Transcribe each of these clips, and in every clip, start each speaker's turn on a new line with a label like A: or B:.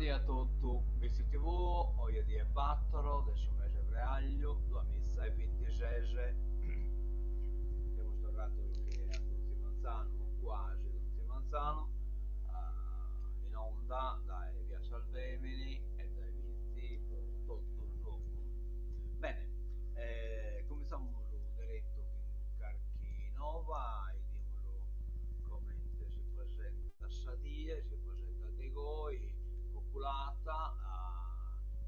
A: dia a tutti, visto TV, oggi è 4 del suo mese Breaglio, 2026. Abbiamo tornato che a Donzi Manzano, quasi Donzi Manzano, in onda dai Via Salvemini e dai vizi tutto il gioco. Bene, cominciamo diretto in Carchinova e diamo come si presenta Sadie, si presenta De Goi, popolata,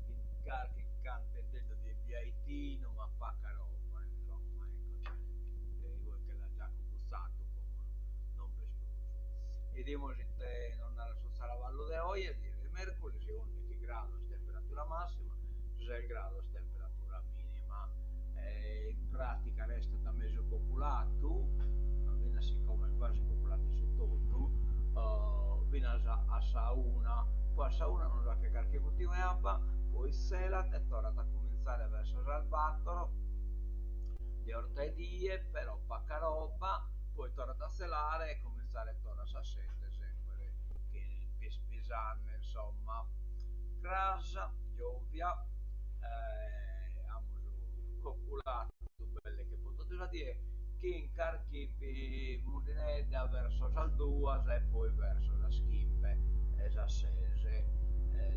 A: in qualche campetto di BIT, non ma pacca roba, insomma, ecco, cioè, voi che l'ha già conquistato, come non vesproso. E diamo che non era su Saravallo de Oia, di mercoledì, 11 gradi temperatura massima, 6 gradi temperatura minima. In pratica resta da mezzo popolato, viene siccome è quasi popolato su tutto, viene a Sauna, poi a Sauna non so che qualche continuava, poi sera è tornato a cominciare verso Salvatore, di ortedie, però poca roba, poi torna a selare e cominciare a tornare a 7 sempre, che pisane insomma, grasa, giovia, coculato, belle che potete dire, che incarchi per Murinedda verso Salduas e poi verso la Schimpe, Esassese,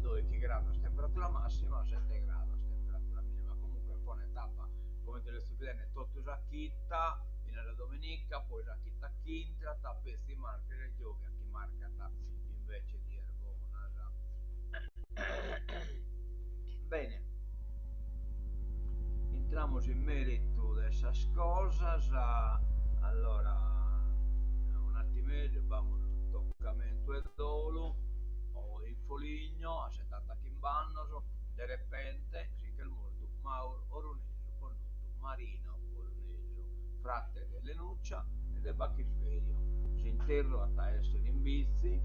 A: dove che grado temperatura massima, 7 gradi temperatura minima, comunque pone tappa come delle stupidine tutto Giacchitta, fino alla domenica, poi Giacchitta Chintra, tappesti marche del giochi a chi marcata invece di Ervona. Bene, entriamo in merito di queste cose. Allora, un attimino, vamos al toccamento e dolo, o il foligno, a 70 chimbannos, de repente, sin che il morto, Mauro Oroneso, connuto, Marino Oroneso, fratte dell'Enuccia e del Bacchisverio. Si interro a essere in bizi,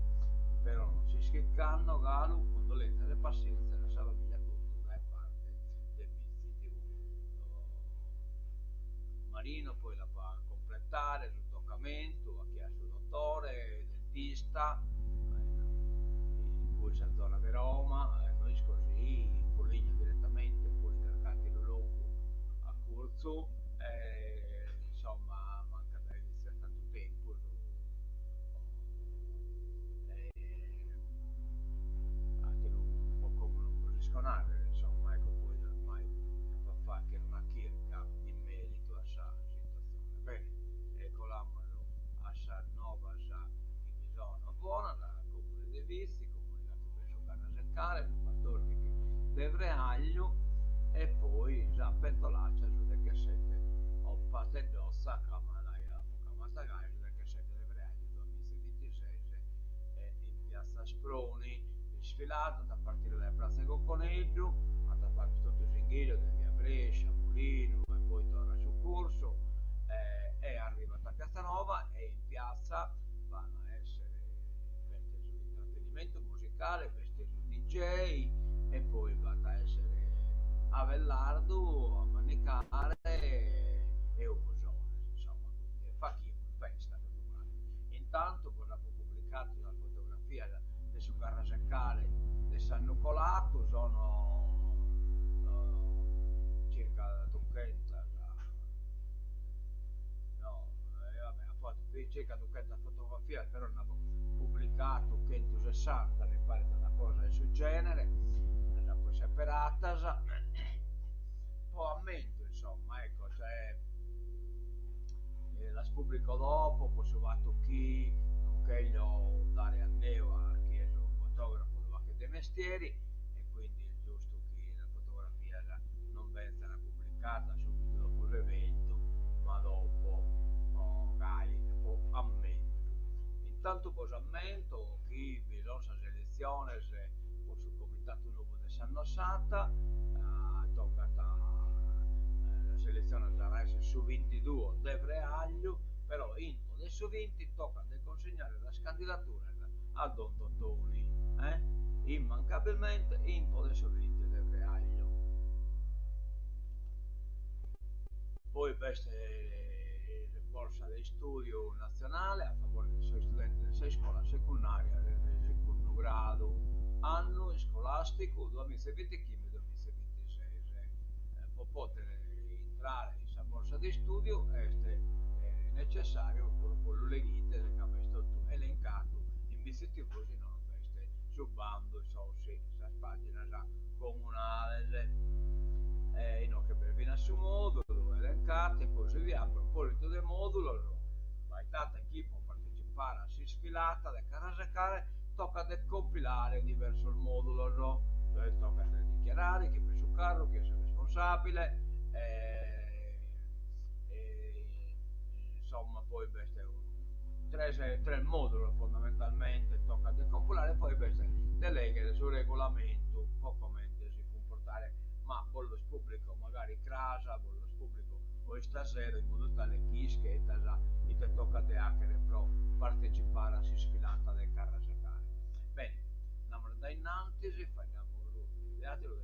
A: però non si schiccano, Galo, condolenza e pazienza, la salvaglia tutto da parte del bizi TV. Marino poi la fa completare sul toccamento, ha chiesto il dottore, il dentista, in cui in zona di Roma, noi così, in Foligno direttamente, poi caricati il loco a Curzo, insomma manca da iniziare tanto tempo anche un po' come non posizionare, insomma, ecco, poi ormai fa che una chirca in merito a questa situazione. Bene, eccolamolo a questa nuova che bisogna buona, la comune dei visti, comunicato presso Canna Seccare, il 14 del Vreaglio, e poi già pentolaccia su del cassette o parte d'ossa Camalaia o Camastagai su del cassette del Vreaglio 2026 in piazza Sproni, sfilato da partire dalla piazza Cocconeggio, a fare tutto il ringhiglio di via Brescia, Mulino e poi torna su corso, e arriva a Piazza Nova e in piazza vanno a essere vesti su intrattenimento musicale, vesti su DJ e poi vanno a essere a Vellardo, a Manicare e Obosone, insomma, quindi fa chi festa tutto quanto. Intanto poi dopo pubblicato una fotografia su Carraseccale di San Nucolato, sono circa 200, no, vabbè, ha fatto circa 200 fotografie, però non avevo pubblicato 160, mi pare una cosa del suo genere, poi separata, un po' ammento, insomma, ecco, cioè, la pubblico dopo, poi ho fatto chi, nonché gli ho dare a Neo, ha chiesto un fotografo anche dei mestieri, e quindi è giusto che la fotografia non venga pubblicata subito dopo l'evento, ma dopo, magari, dopo ammento. Intanto poi ammento che bisogna selezione se sul comitato nuovo di San Nossata, tocca la selezione sarà essere su 22 del Vreaglio, però in adesso 20 tocca di consegnare la candidatura a Don Tottoni, immancabilmente in adesso 20 del Vreaglio. Poi veste borsa di studio nazionale a favore dei suoi studenti delle 6 scuole secondarie del secondo grado. anno scolastico 2025-2026. Per poter entrare in questa borsa di studio è necessario con le guide che abbiamo elencato in visitivosi non queste subando questa pagina già comunale che previna su modulo elencate e così via. A proposito del modulo vai tante chi può partecipare a si sfilata da carasacare tocca de compilare diverso il modulo tocca dichiarare chi per su carro chi è responsabile insomma poi tre moduli fondamentalmente tocca decompilare poi deleghe sul regolamento un po' come si comportare ma bollo pubblico magari crasa bollo pubblico o stasera in modo tale chi scheda già e te tocca te hacker pro partecipare a si sfilata del carro a giocare bene andiamo da innanzi facciamo vedete adesso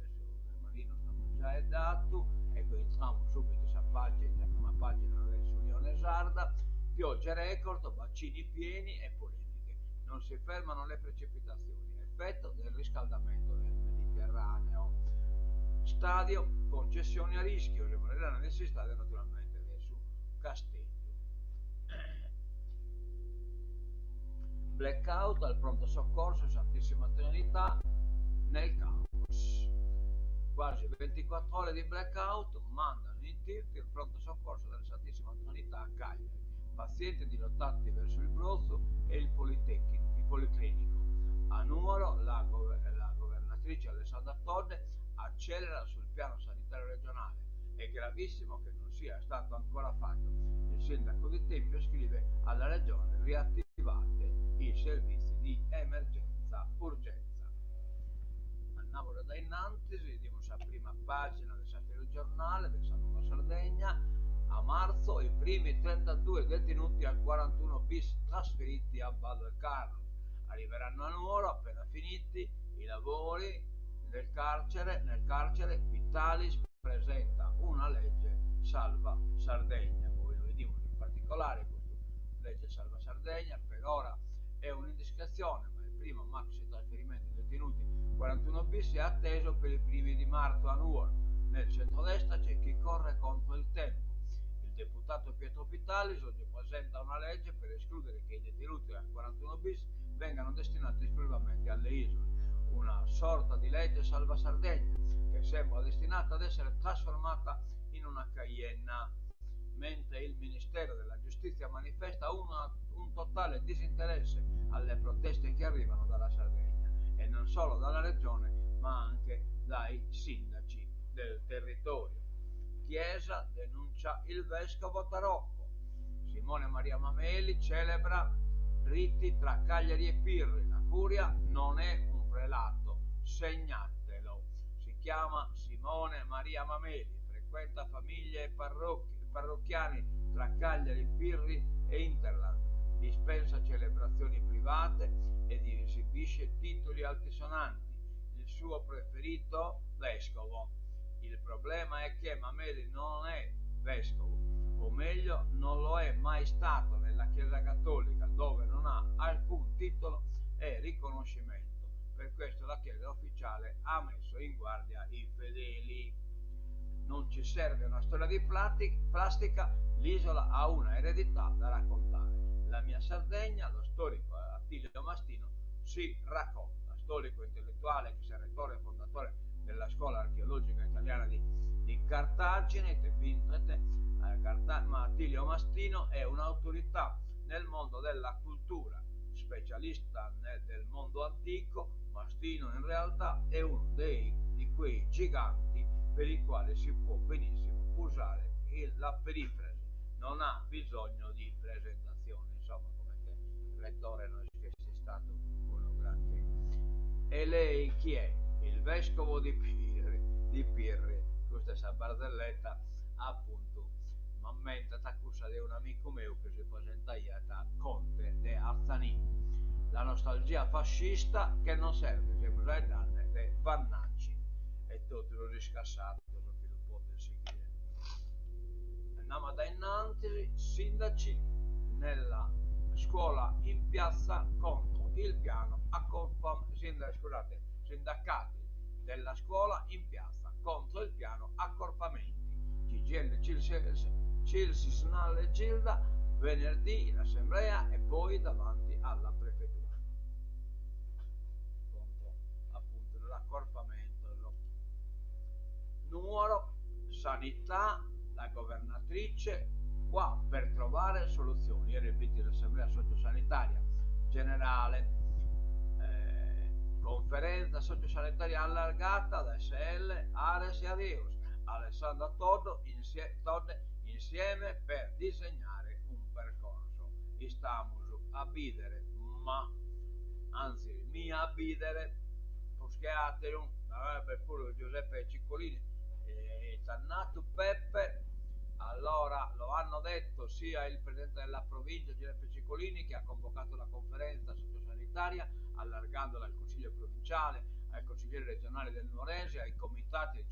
A: il marino abbiamo già dato ecco entriamo subito questa pagina prima pagina adesso Unione Sarda piogge record bacini pieni e polemiche non si fermano le precipitazioni effetto del riscaldamento del Mediterraneo stadio concessioni a rischio rimarranno nel stadio naturalmente su Casteggio blackout al pronto soccorso Santissima Trinità nel caos quasi 24 ore di blackout mandano in tilt il pronto soccorso della Santissima Trinità a Cagliari pazienti dirottati verso il Brozzo e il Policlinico a Nuoro la governatrice Alessandra Torre accelera sul piano sanitario regionale è gravissimo che non sia stato ancora fatto il sindaco di Tempio scrive alla regione riattivate i servizi di emergenza urgenza andiamo da innanzi vediamo la prima pagina del Sastero Giornale del San Nuova Sardegna a marzo i primi 32 detenuti al 41 bis trasferiti a Val del Carlo arriveranno a Nuoro appena finiti i lavori nel carcere Vitalis presenta una legge salva Sardegna poi lo vediamo in particolare questa legge salva Sardegna per ora è un'indiscrezione ma il primo maxi trasferimento di detenuti 41 bis è atteso per i primi di marzo a Nuoro nel centrodestra c'è chi corre contro il tempo il deputato Pietro Vitalis oggi presenta una legge per escludere che i detenuti al 41 bis vengano destinati esclusivamente alle isole una sorta di legge salva Sardegna che sembra destinata ad essere trasformata in una Cayenne mentre il Ministero della Giustizia manifesta un totale disinteresse alle proteste che arrivano dalla Sardegna e non solo dalla regione ma anche dai sindaci del territorio Chiesa denuncia il vescovo Tarocco Simone Maria Mameli celebra riti tra Cagliari e Pirri la curia non è un prelato segnatelo si chiama Simone Maria Mameli frequenta famiglie e parrocchiani tra Cagliari, Pirri e Interland dispensa celebrazioni private ed esibisce titoli altisonanti il suo preferito vescovo il problema è che Mameli non è vescovo o meglio non lo è mai stato nella Chiesa Cattolica dove non ha alcun titolo e riconoscimento per questo la Chiesa ufficiale ha messo in guardia i fedeli non ci serve una storia di plastica l'isola ha una eredità da raccontare la mia Sardegna lo storico Attilio Mastino si racconta storico intellettuale che sia rettore e fondatore della scuola archeologica italiana di Cartagine ma Attilio Mastino è un'autorità nel mondo della cultura specialista del mondo antico Mastino in realtà è uno di quei giganti per i quali si può benissimo usare la perifrasi non ha bisogno di presentazione insomma come te rettore non è che sia stato uno granché e lei chi è? Il vescovo di Pirri questa è questa barzelletta appunto m'ammenta taccusa di un amico mio che si presenta iata Conte de Arzanini la nostalgia fascista che non serve sempre ai danni dei Vannacci e tutto lo riscassato che lo può seguire andiamo da innanzi sindaci nella scuola in piazza contro il piano sindacati della scuola in piazza contro il piano accorpamenti. CGIL, CILSIS, SNAL e Gilda venerdì in assemblea e poi davanti alla prefettura contro appunto l'accorpamento. Nuoro, sanità, la governatrice qua per trovare soluzioni. Ieri il invito dell'assemblea sociosanitaria generale, conferenza sociosanitaria allargata da SL, Ares e Adeus, Alessandra Todde insieme per disegnare un percorso. Estamos a bidere, ma anzi mi a bidere Poscheaterum, per pure Giuseppe Ciccolini e Tannato Peppe. Allora lo hanno detto sia il presidente della provincia Giuseppe Ciccolini, che ha convocato la conferenza sociosanitaria allargandola al consiglio provinciale, ai consiglieri regionali del Nuorese, ai comitati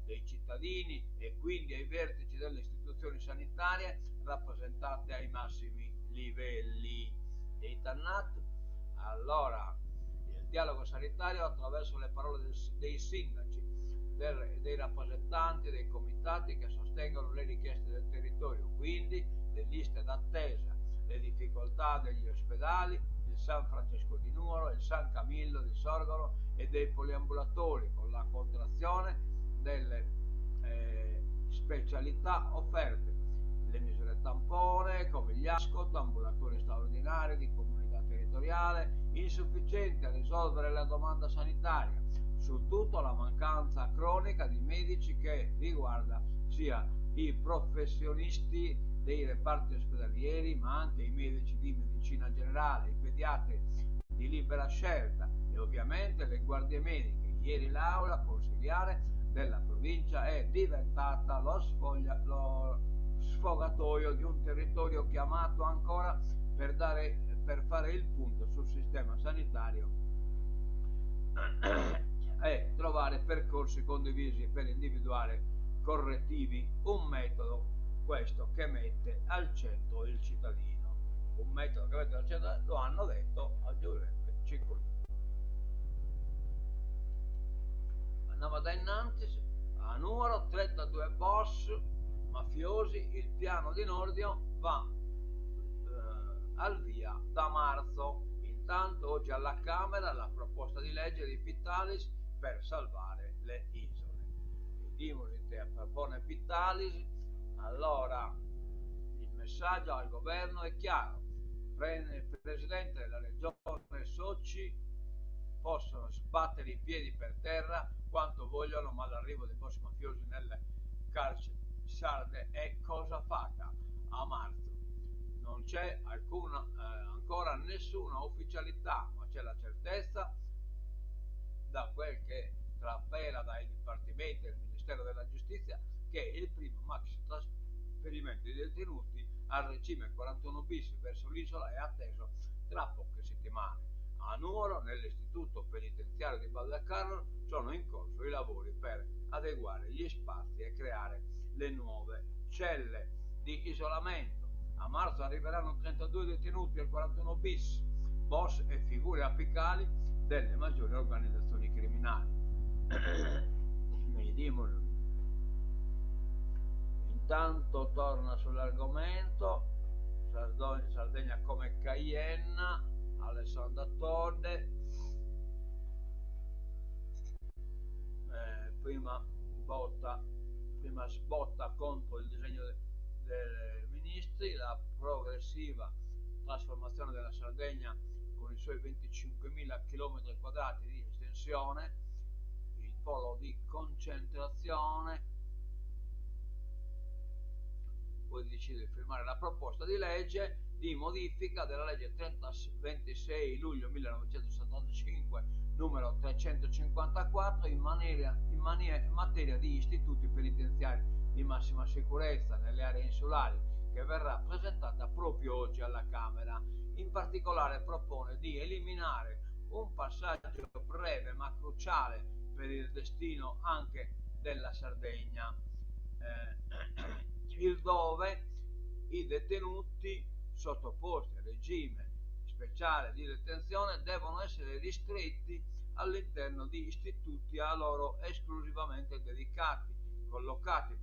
A: dei cittadini e quindi ai vertici delle istituzioni sanitarie rappresentate ai massimi livelli dei Tannat. Allora il dialogo sanitario attraverso le parole dei sindaci, dei rappresentanti dei comitati che sostengono le richieste del territorio, quindi le liste d'attesa, le difficoltà degli ospedali, il San Francesco di Nuoro, il San Camillo di Sorgolo e dei poliambulatori, con la contrazione delle specialità offerte, le misure tampone, Covigliasco, ambulatori straordinari di comunità territoriale, insufficienti a risolvere la domanda sanitaria, su tutto la mancanza cronica di medici che riguarda sia i professionisti dei reparti ospedalieri ma anche i medici di medicina generale, i pediatri di libera scelta e ovviamente le guardie mediche. Ieri l'aula consiliare della provincia è diventata lo sfogatoio di un territorio chiamato ancora per fare il punto sul sistema sanitario e trovare percorsi condivisi per individuare correttivi, un metodo questo che mette al centro il cittadino, un metodo che mette al centro, lo hanno detto a Giuseppe Ciccolini. Andiamo da innanzi a Nuoro, 32 boss mafiosi, il piano di Nordio va al via da marzo. Intanto oggi alla Camera la proposta di legge di Pittalis per salvare le isole. Dimosite propone Pittalis. Allora il messaggio al governo è chiaro: il presidente della regione Soci possono sbattere i piedi per terra quanto vogliono, ma l'arrivo dei boss mafiosi nelle carceri sarde è cosa fatta. A marzo non c'è ancora nessuna ufficialità, ma c'è la certezza, da quel che trapela dai dipartimenti del Ministero della Giustizia, che il primo maxi trasferimento di detenuti al regime 41 bis verso l'isola è atteso tra poche settimane. A Nuoro, nell'istituto penitenziario di Valdecarlo, sono in corso i lavori per adeguare gli spazi e creare le nuove celle di isolamento. A marzo arriveranno 32 detenuti al 41 bis, boss e figure apicali delle maggiori organizzazioni criminali. Intanto torna sull'argomento Sardegna come Cayenne, Alessandra Todde, prima sbotta contro il disegno dei ministri, la progressiva trasformazione della Sardegna con i suoi 25.000 km² di estensione, il polo di concentrazione. Poi decide di firmare la proposta di legge di modifica della legge 26 luglio 1975 numero 354 in materia di istituti penitenziari di massima sicurezza nelle aree insulari, che verrà presentata proprio oggi alla Camera. In particolare propone di eliminare un passaggio breve ma cruciale per il destino anche della Sardegna, il dove i detenuti sottoposti a regime speciali di detenzione devono essere ristretti all'interno di istituti a loro esclusivamente dedicati, collocati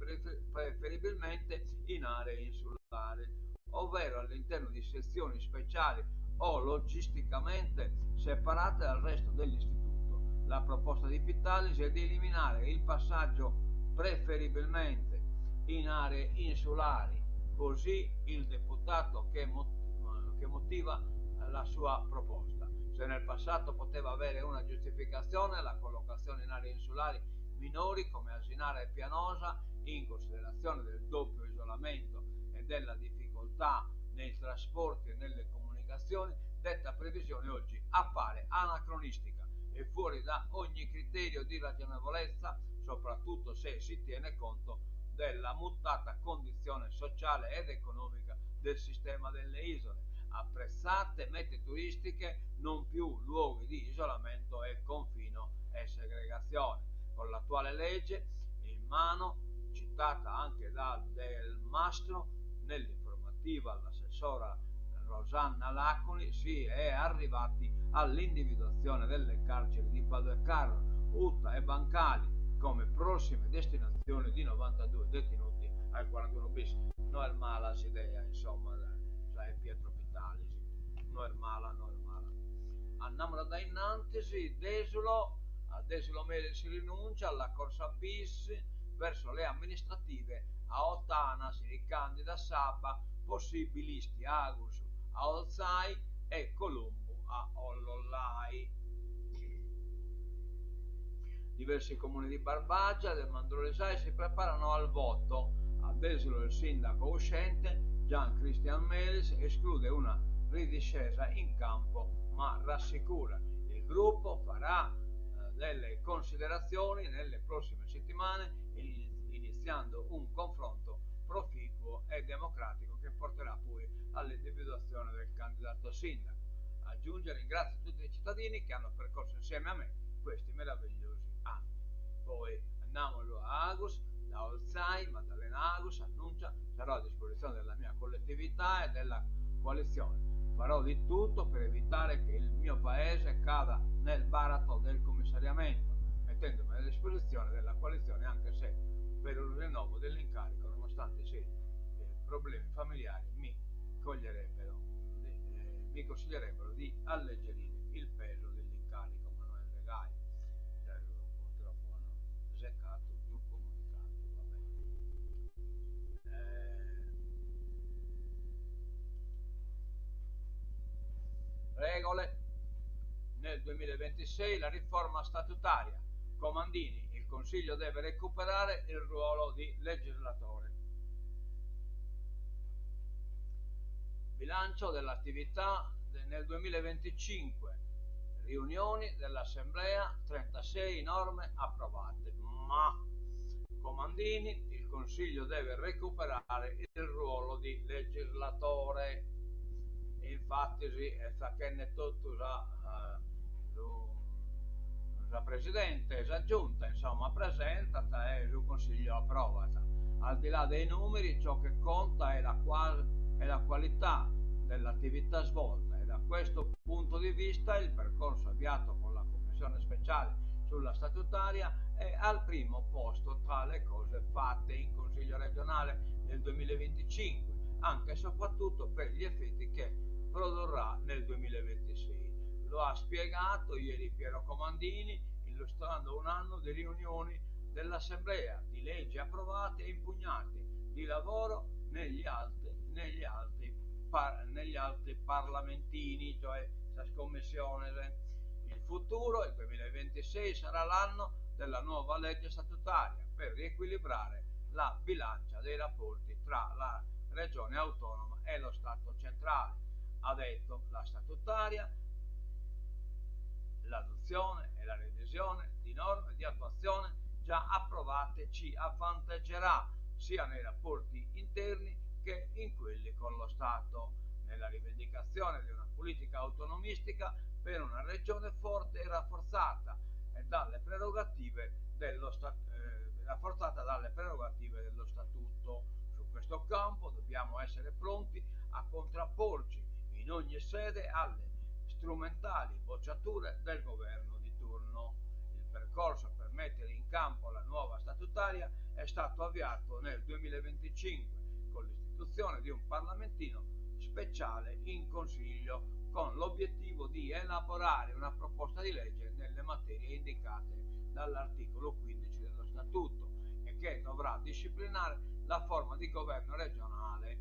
A: preferibilmente in aree insulari, ovvero all'interno di sezioni speciali o logisticamente separate dal resto dell'istituto. La proposta di Vitalis è di eliminare il passaggio preferibilmente in aree insulari, così il deputato che motiva la sua proposta. Se nel passato poteva avere una giustificazione la collocazione in aree insulari minori come Asinara e Pianosa, in considerazione del doppio isolamento e della difficoltà nei trasporti e nelle comunicazioni, detta previsione oggi appare anacronistica e fuori da ogni criterio di ragionevolezza, soprattutto se si tiene conto della mutata condizione sociale ed economica del sistema delle isole, apprezzate mete turistiche, non più luoghi di isolamento e confino e segregazione. Con l'attuale legge in mano, citata anche da Del Mastro nell'informativa all'assessora Rosanna Laconi, si è arrivati all'individuazione delle carceri di Badalcarro, Utta e Bancali come prossime destinazioni di 92 detenuti al 41 bis. No è mala idea, insomma, sai Pietro Vitalis. No è mala. Andiamo da innanzi, a Desolo Mele si rinuncia alla corsa bis verso le amministrative, a Ottana si ricandida Sabba, possibilisti Agus a Olzai e Colombo a Ollollai. Diversi comuni di Barbagia e del Mandolesai si preparano al voto. A Desolo il sindaco uscente Gian Christian Melis esclude una ridiscesa in campo ma rassicura: il gruppo farà delle considerazioni nelle prossime settimane, iniziando un confronto proficuo e democratico che porterà poi all'individuazione del candidato sindaco. Aggiunge: ringrazio tutti i cittadini che hanno percorso insieme a me questi meravigliosi anni. Poi andiamo a Agus, da Olzai, Maddalena Agus annuncia: sarò a disposizione della mia collettività e della coalizione. Farò di tutto per evitare che il mio paese cada nel baratro del commissariamento, mettendomi a disposizione della coalizione anche se per un rinnovo dell'incarico, nonostante sì, problemi familiari mi consiglierebbero di alleggerire il peso dell'incarico. Manuel Regai, purtroppo hanno seccato giù comunicato, regole. Nel 2026 la riforma statutaria. Comandini, il Consiglio deve recuperare il ruolo di legislatore. Bilancio dell'attività nel 2025. Riunioni dell'Assemblea, 36 norme approvate. Ma Comandini, il Consiglio deve recuperare il ruolo di legislatore. Infatti sa che ne tutto la Presidente, la Giunta, insomma, presentata e il Consiglio approvata. Al di là dei numeri, ciò che conta è la qualità dell'attività svolta e da questo punto di vista il percorso avviato con la Commissione speciale sulla statutaria è al primo posto tra le cose fatte in Consiglio regionale nel 2025, anche e soprattutto per gli effetti che produrrà nel 2026. Lo ha spiegato ieri Piero Comandini illustrando un anno di riunioni dell'Assemblea, di leggi approvate e impugnate, di lavoro negli altri parlamentini, cioè la scommissione. Il futuro, il 2026, sarà l'anno della nuova legge statutaria per riequilibrare la bilancia dei rapporti tra la regione autonoma e lo Stato centrale. Ha detto: la statutaria, l'adozione e la revisione di norme di attuazione già approvate ci avvantaggerà sia nei rapporti interni che in quelli con lo Stato, nella rivendicazione di una politica autonomistica per una regione forte e rafforzata dalle prerogative dello Statuto. Su questo campo dobbiamo essere pronti a contrapporci in ogni sede alle strumentali bocciature del governo di turno. Il percorso per mettere in campo la nuova statutaria è stato avviato nel 2025 con l'istituzione di un parlamentino speciale in Consiglio con l'obiettivo di elaborare una proposta di legge nelle materie indicate dall'articolo 15 dello Statuto e che dovrà disciplinare la forma di governo regionale.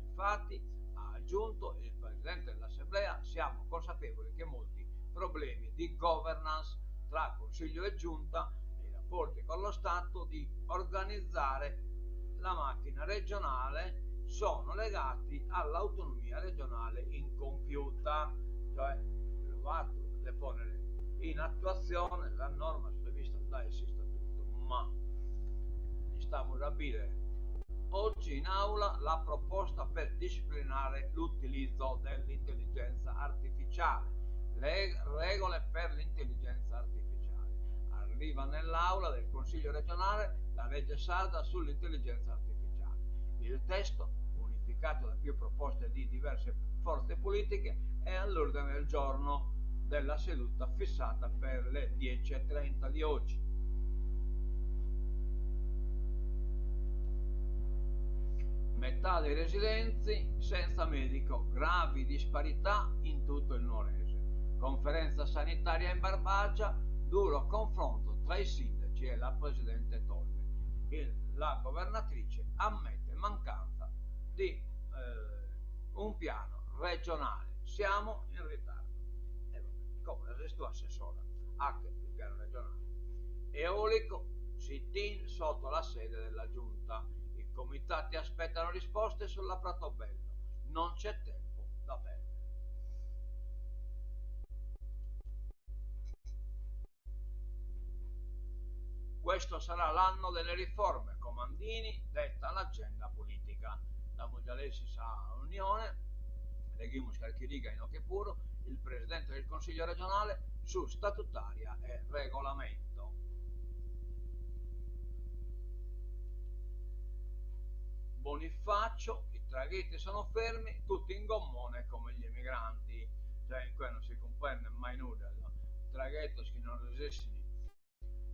A: Infatti, ha aggiunto il Presidente dell'Assemblea, siamo consapevoli che molti problemi di governance tra Consiglio e Giunta e i rapporti con lo Stato di organizzare la macchina regionale sono legati all'autonomia regionale incompiuta, cioè provato a ponere in attuazione la norma prevista dal Statuto, ma stiamo a dire oggi in aula la proposta per disciplinare l'utilizzo dell'intelligenza artificiale, le regole per l'intelligenza artificiale. Arriva nell'aula del Consiglio regionale la legge salda sull'intelligenza artificiale. Il testo, unificato da più proposte di diverse forze politiche, è all'ordine del giorno della seduta fissata per le 10:30 di oggi. Metà dei residenti senza medico, gravi disparità in tutto il Nuorese. Conferenza sanitaria in Barbagia, duro confronto tra i sindaci e la presidente Tolle. La governatrice ammette mancanza di un piano regionale. Siamo in ritardo. Come la tua assessora, anche il piano regionale. Eolico, sit-in sotto la sede della giunta. I comitati aspettano risposte sulla Pratobello. Non c'è tempo da perdere. Questo sarà l'anno delle riforme. Comandini detta l'agenda politica. La Mugialesi sa unione, Leghimus Calchiriga in occhio puro, il Presidente del Consiglio regionale su statutaria e regolamento. Bonifacio, i traghetti sono fermi, tutti in gommone come gli emigranti, cioè in cui non si comprende mai nulla. No? Traghetto che non riescono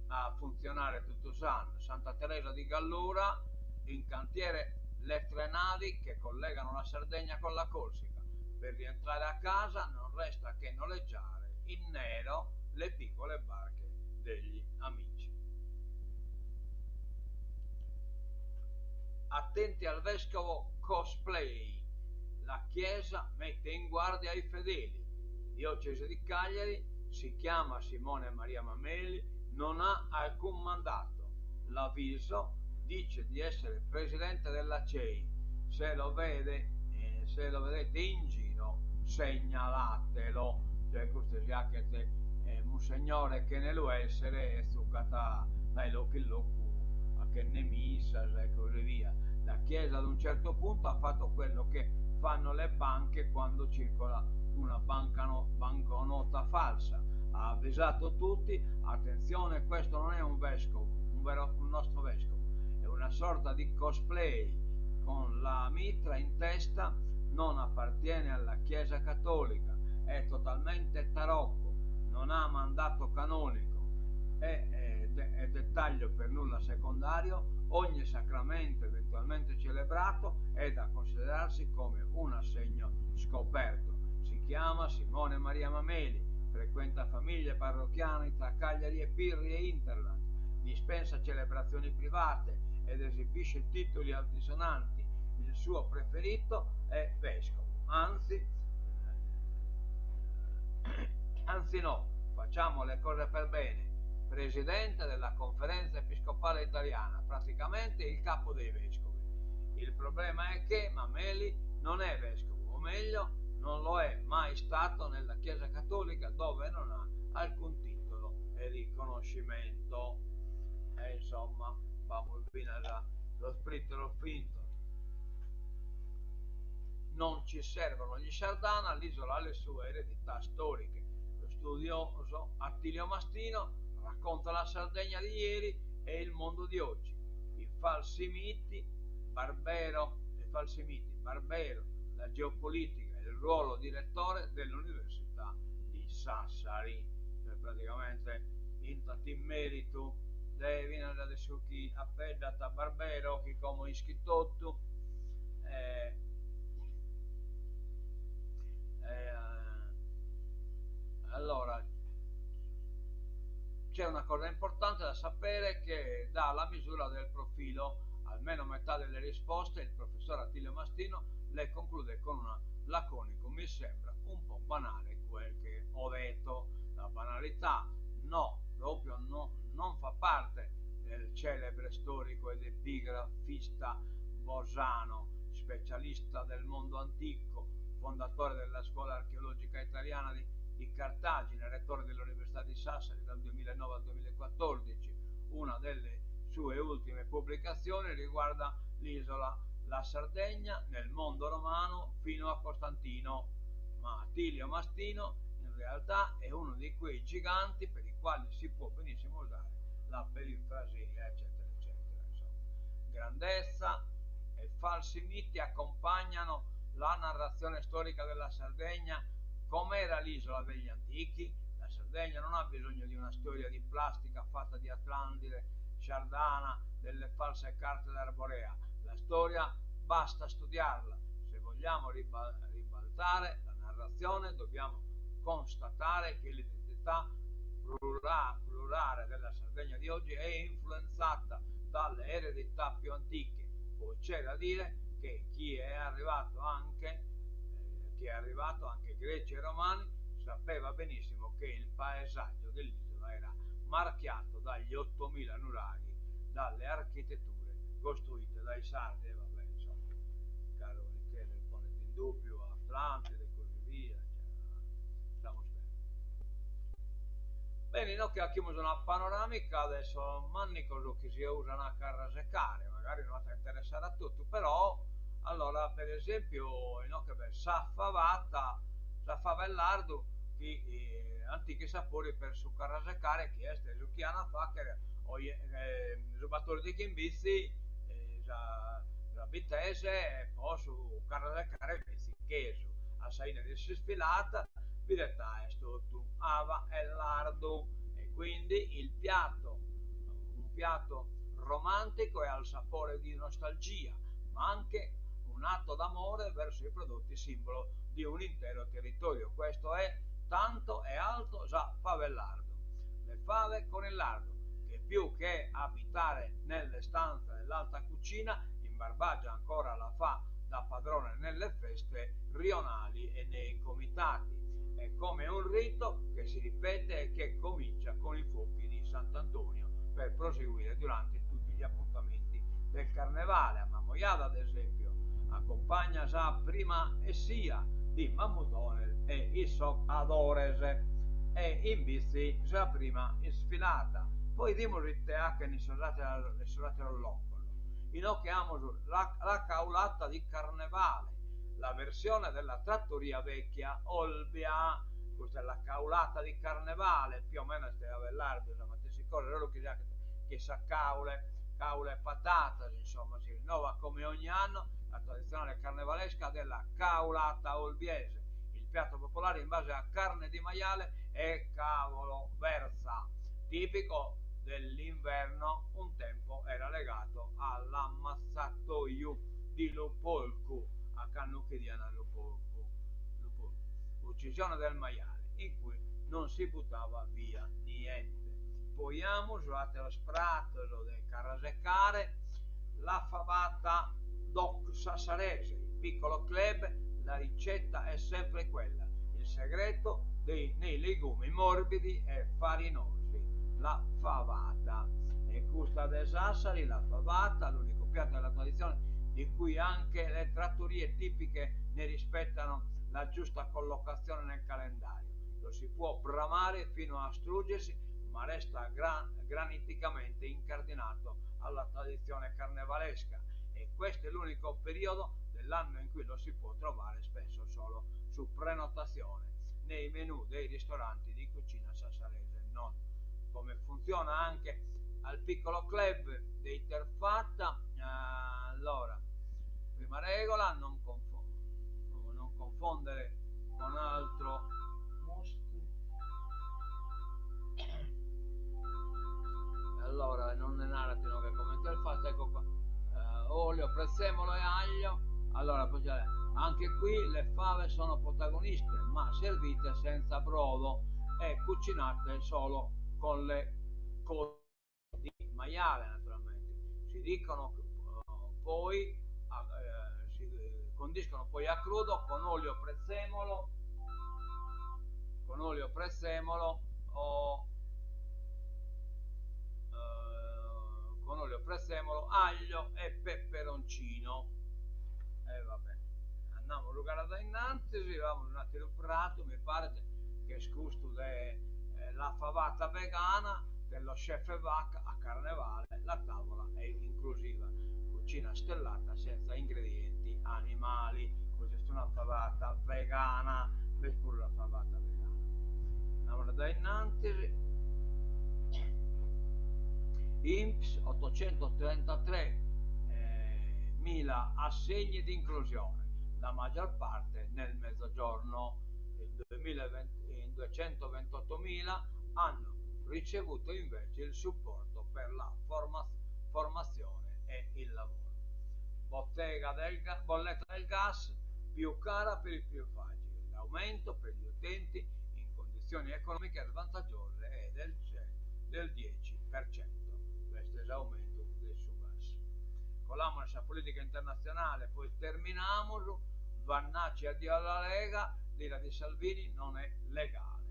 A: a funzionare tutto l'anno. Santa Teresa di Gallura, in cantiere le tre navi che collegano la Sardegna con la Corsica. Per rientrare a casa non resta che noleggiare in nero le piccole barche degli amici. Attenti al vescovo cosplay, la Chiesa mette in guardia i fedeli. Diocesi di Cagliari, si chiama Simone Maria Mameli, non ha alcun mandato. L'avviso dice di essere presidente della CEI. Se lo vedete in giro, segnalatelo. Cioè, questo sia che un signore che nell'essere è zuccata dai locchi a che ne missa e così via. La Chiesa ad un certo punto ha fatto quello che fanno le banche quando circola una banconota falsa. Ha avvisato tutti, attenzione, questo non è un vescovo, un nostro vescovo, è una sorta di cosplay con la mitra in testa, non appartiene alla Chiesa cattolica, è totalmente tarocco, non ha mandato canonico, è dettaglio per nulla secondario. Ogni sacramento eventualmente celebrato è da considerarsi come un assegno scoperto. Si chiama Simone Maria Mameli, frequenta famiglie parrocchiane tra Cagliari e Pirri e Interland, dispensa celebrazioni private ed esibisce titoli altisonanti. Il suo preferito è vescovo, anzi no, facciamo le cose per bene. Presidente della Conferenza Episcopale Italiana, praticamente il capo dei vescovi. Il problema è che Mameli non è vescovo, o meglio, non lo è mai stato nella Chiesa Cattolica, dove non ha alcun titolo e riconoscimento. E insomma, vamos bene lo spritto e lo finto. Non ci servono gli Sardana, l'isola ha le sue eredità storiche. Lo studioso Attilio Mastino racconta la Sardegna di ieri e il mondo di oggi. I falsi miti, Barbero, la geopolitica e il ruolo di rettore dell'Università di Sassari, cioè praticamente in merito devi adesso chi appella a Barbero chi come iscrittotto eh, allora c'è una cosa importante da sapere che dalla misura del profilo almeno metà delle risposte il professor Attilio Mastino le conclude con una laconico mi sembra un po' banale quel che ho detto. La banalità no, proprio no, non fa parte del celebre storico ed epigrafista Bosano, specialista del mondo antico, fondatore della scuola archeologica italiana di Cartagine, rettore dell'Università di Sassari dal 2009 al 2014. Una delle sue ultime pubblicazioni riguarda l'isola, la Sardegna nel mondo romano fino a Costantino, ma Attilio Mastino in realtà è uno di quei giganti per i quali si può benissimo usare la perifrasia, eccetera, eccetera. Insomma, grandezza e falsi miti accompagnano la narrazione storica della Sardegna. Com'era l'isola degli antichi? La Sardegna non ha bisogno di una storia di plastica fatta di Atlantide, Sardana, delle false carte d'Arborea. La storia basta studiarla. Se vogliamo ribaltare la narrazione dobbiamo constatare che l'identità plurale della Sardegna di oggi è influenzata dalle eredità più antiche. Poi c'è da dire che chi è arrivato anche greci e romani sapeva benissimo che il paesaggio dell'isola era marchiato dagli 8000 nuraghi, dalle architetture costruite dai sardi e vabbè insomma caro Michele ponete in dubbio Atlantide e così via, stiamo bene, noi che abbiamo una panoramica adesso manni cosa che si usano a carrasecare, magari non ti interesserà a tutti, però allora per esempio in che sa favellardo che antichi sapori per su carrasecare che è stesso chi hanno fa che rubatori di chimbizzi già vitese e poi su carrasecare pezzi cheso a saina di sfilata diretta è tutto ava e lardo e quindi il piatto un piatto romantico e al sapore di nostalgia ma anche un atto d'amore verso i prodotti simbolo di un intero territorio. Questo è tanto e alto già favellardo. Le fave con il lardo, che più che abitare nelle stanze dell'alta cucina, in Barbagia ancora la fa da padrone nelle feste rionali e nei comitati. È come un rito che si ripete e che comincia con i fuochi di Sant'Antonio per proseguire durante tutti gli appuntamenti del carnevale. A Mamoiada, ad esempio, accompagna già prima e sia di Mammutone e Issoc Adorese e in bici già prima in sfilata. Poi dimosite anche in sorate all'occolo. Inocchiamo la caulata di carnevale, la versione della trattoria vecchia Olbia, questa è la caulata di carnevale, più o meno stai a vellardo, ma ti si corre loro che sa caule e patate, insomma si rinnova come ogni anno la tradizionale carnevalesca della caulata olbiese, il piatto popolare in base a carne di maiale e cavolo verza, tipico dell'inverno, un tempo era legato all'ammazzatoio di Lupolcu, a Cannucchidiana Lupolcu, uccisione del maiale, in cui non si buttava via niente. Poi abbiamo usato lo sprattolo del carrasecare, la favata Doc Sassarese, il piccolo club, la ricetta è sempre quella, il segreto nei legumi morbidi e farinosi, la favata. E Custa de Sassari, la favata, l'unico piatto della tradizione di cui anche le trattorie tipiche ne rispettano la giusta collocazione nel calendario. Lo si può bramare fino a struggersi, ma resta graniticamente incardinato alla tradizione carnevalesca e questo è l'unico periodo dell'anno in cui lo si può trovare spesso solo su prenotazione nei menù dei ristoranti di cucina sassarese non. Come funziona anche al piccolo club dei Terfatta, allora prima regola non confondere con altro mostro olio, prezzemolo e aglio. Allora, anche qui le fave sono protagoniste, ma servite senza brodo e cucinate solo con le cose di maiale, naturalmente. Si dicono poi, si condiscono poi a crudo con olio prezzemolo o con olio prezzemolo, aglio e peperoncino. E vabbè, andiamo a giocare da innanzi, vamos un attimo al prato, mi pare che scusto la favata vegana dello chef Vacca a Carnevale. La tavola è inclusiva, cucina stellata senza ingredienti animali. Questa è una favata vegana, vedo pure la favata vegana. Andiamo da innanzi. INPS 833.000 assegni di inclusione, la maggior parte nel mezzogiorno. In 228.000 hanno ricevuto invece il supporto per la formazione e il lavoro. Bolletta del gas più cara per i più fragili, l'aumento per gli utenti in condizioni economiche svantaggiose è del 10%. Questo è l'aumento del suo gas. Con la politica internazionale, poi terminiamo. Vannacci addio alla Lega, l'ira di Salvini non è legale,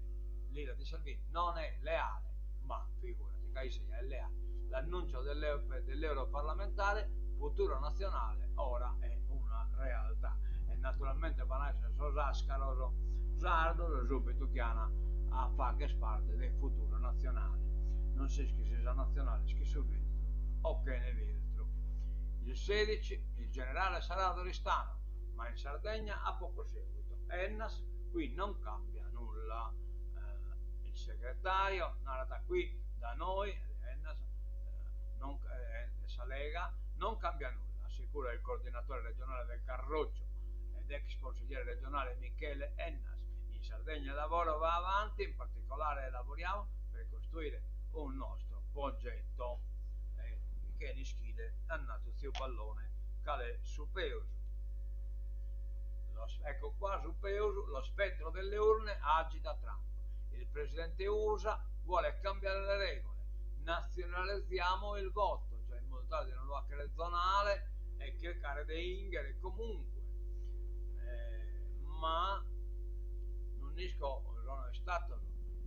A: l'ira di Salvini non è leale, ma figurati, che è leale. L'annuncio dell'europarlamentare futuro nazionale ora è una realtà e naturalmente Vanaccia Sosascaro Sardo subito chiama a fare che parte del futuro nazionale. Non si sia nazionale, si subito o che ne veltro. Il 16 il generale sarà ad Oristano, ma in Sardegna ha poco seguito. Ennas qui non cambia nulla. Il segretario narra qui da noi, Ennas, Salega, non cambia nulla, assicura il coordinatore regionale del Carroccio ed ex consigliere regionale Michele Ennas. In Sardegna il lavoro va avanti, in particolare lavoriamo per costruire un nostro progetto che ne schide andato zio pallone cade su Peuso. Ecco qua su Peuso lo spettro delle urne agita Trump. Il presidente USA vuole cambiare le regole, nazionalizziamo il voto, cioè in modo tale da non lo zonale e cercare di ingere comunque, ma non è stato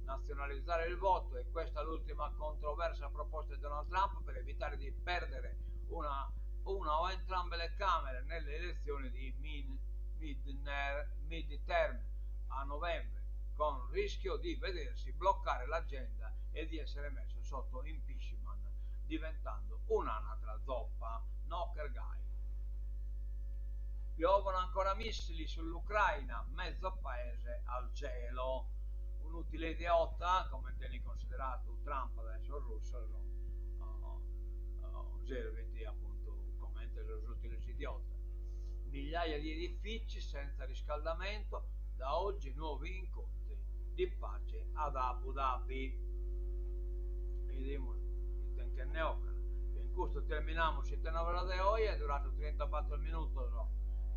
A: nazionalizzare il voto, e questa è l'ultima controversa proposta di Donald Trump per evitare di perdere una o entrambe le Camere nelle elezioni di midterm a novembre, con il rischio di vedersi bloccare l'agenda e di essere messo sotto impeachment, diventando un'anatra zoppa. Knocker guy. Piovono ancora missili sull'Ucraina, mezzo paese al cielo. Un utile idiota, come tieni considerato Trump adesso il russo, serviti appunto come utile idiota. Migliaia di edifici senza riscaldamento, da oggi nuovi incontri di pace ad Abu Dhabi. Vediamo che ne ho. In questo terminiamo 79 de hoy, è durato 34 minuti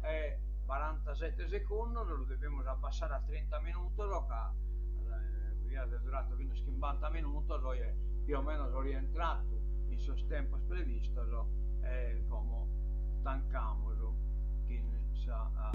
A: e 47 secondi, lo dobbiamo abbassare a 30 minuti, è durato fino a 50 minuti, è più o meno rientrato in suo tempo previsto e come tancamos chi sa a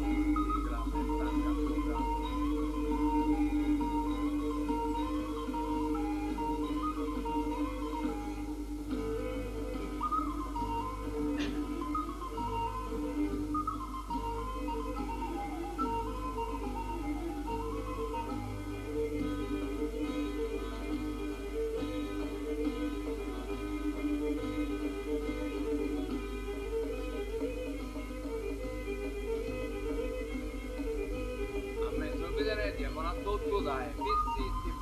A: buon a tutto da FCT